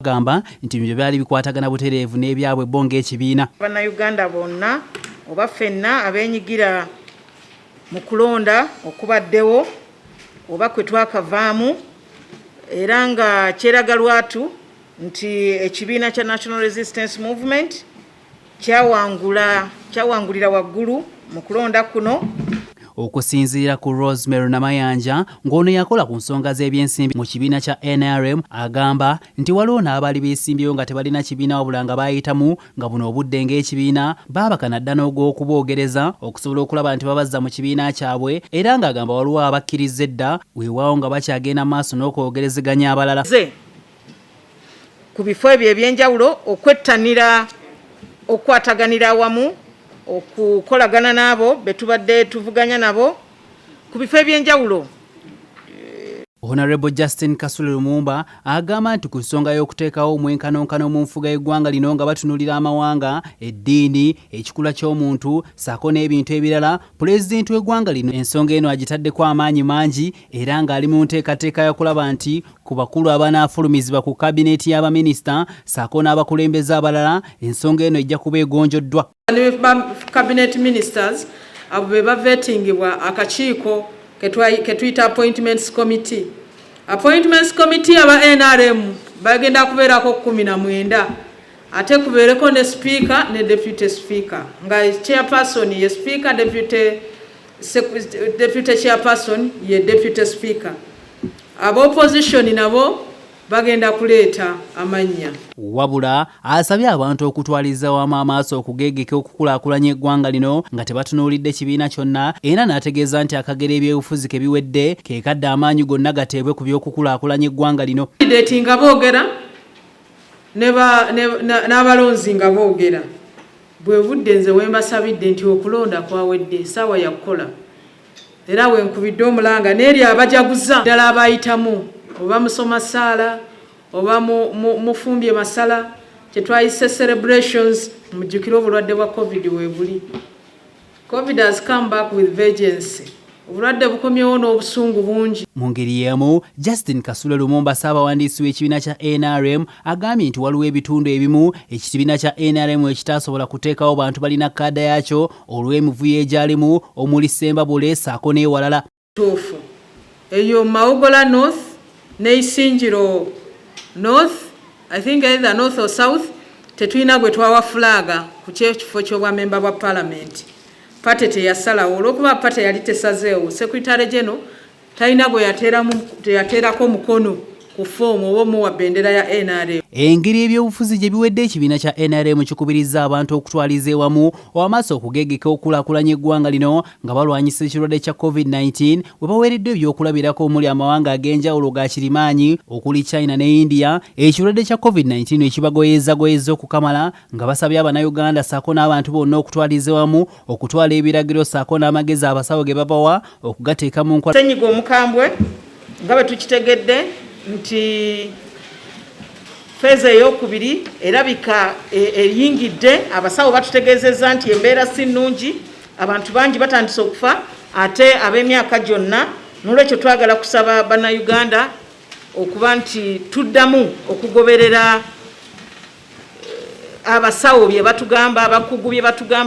bagamba nti byo byali bikwatagana butereevu n'ebyabwe bo ng'ekibiina. Bannayuganda bonna oba ffenna abeenyigira mu kulonda okubaddewo oba kwe twakavaamu era nga kyeraga lwatu nti ekibiina kya National Resistance Movement kyawangulira waggulu mu kulonda kuno. Okusinziira ku Rosemary Namayanja ng'ono yakola ku nsonga z'ebyensimbi mu kibiina kya NRM agamba nti waliwo n'abaali beesimbyewo nga tebalina kibiina wabula nga baayitamu nga buno obudde ng'ekibiina baabakana dda n'ogw'okuboogereza okusobola okulaba nti babazza mu kibiina kyabwe era ng'agamba waliwo abakkiriza edda weewaawo nga bakyagenda maaso n'okwogerezeganya abalala. Ku bifo ebyo eby'enjawulo okwettanira okwataganira awamu okukolagana nabo betubadde tuvuganya nabo ku bifo eby'enjawulo. Honorable Justin Kasule Lumumba agamba nti ku nsonga y'okuteekawo omwenkanonkano mu nfuga y'eggwanga lino nga batunulira amawanga, eddiini, ekikula ky'omuntu ssaako n'ebintu ebirala, pulezidenti w'eggwanga lino ensonga eno agitaddeko amaanyi mangi era ng'ali mu nteekateeka y'okulaba nti ku bakulu abanaafulumizibwa ku kabineeti y'abaminisita ssaako n'abakulembeze abalala ensonga eno ejja kuba egonjoddwa. Cabinet ministers abo be bavetingibwa akakiiko ketuyita appointments committee. Appointments committee aba NRM bagenda kubeerako 19 ate kubeereko ne speaker ne deputy speaker nga chairperson ye speaker, deputy chairperson ye deputy speaker. Abo opposition nabo bagenda kuleeta amannya. Wabula asabye abantu okutwaliza wamu amaaso okugegeka okukulaakulanya eggwanga lino nga tebatunuulidde kibiina kyonna era n'ategeeza nti akagera ebyobufuzi ke biwedde ke kadde amaanyi gonna gateebwe ku by'okukulaakulanya eggwanga lino. Kandidate nga boogera n'abalonzi nga boogera bwe budde nze wembasabidde nti okulonda kwawedde essaawa ya kukola era wenkubidde omulanga n'eri abajaguza ddala abayitamu oba musoma sala oba mufumbye masala kyetwayise celebrations mujjukira obulwadde bwa COVID weebuli. COVID has come back with vengeance. Obulwadde bukomyewo n'obusungu bungi. Mu ngeri y'emu Justin Kasule Lumumba Ssaabawandiisi w'ekibiina kya NRM agambye nti waliwo ebitundu ebimu ekibiina kya NRM ekitaasobola kuteekawo bantu balina kadda yaakyo olw'emivuyo egyalimu omuli Ssembabule ssaako n'ewalala. Tuufu eyo Mawogola North Neisinjiro North, I think either North or South, tetulina gwe twawa flaga ku kifo ky'obwamemba bwa Parliament. Pate teyasalawo olw'okuba pate yali tesazeewo. Secretary General talina gwe yateerako mukono ku foomu oba omuwa bendera ya NRM. Engeri ebyobufuzi gye biwedde ekibiina kya NRM kikubiriza abantu okutwaliza ewamu wamaaso okugegeka okulaakulanya eggwanga lino nga balwanyisa ekirwadde kya COVID-19 we baweereddwa ebyokulabirako omuli amawanga ag'enjawulo ga kirimaanyi okuli China ne India ekirwadde kya COVID-19 ekibagoyeza okukamala nga basabye Abannayuganda ssaako n'abantu bonna okutwaliza ewamu okutwala ebiragiro ssaako n'amagezi abasawo ge babawa okugateeka mu nkola. Ssennyiga omukambwe nga bwe tukitegedde nti feza ey'okubiri erabika eyingidde abasawo batutegeezezza nti embeera si nnungi abantu bangi batandise okufa ate ab'emyaka gyonna n'olwekyo twagala kusaba Bannayuganda okuba nti tuddamu okugoberera abasawo bye batugamba abakugu bye batugamba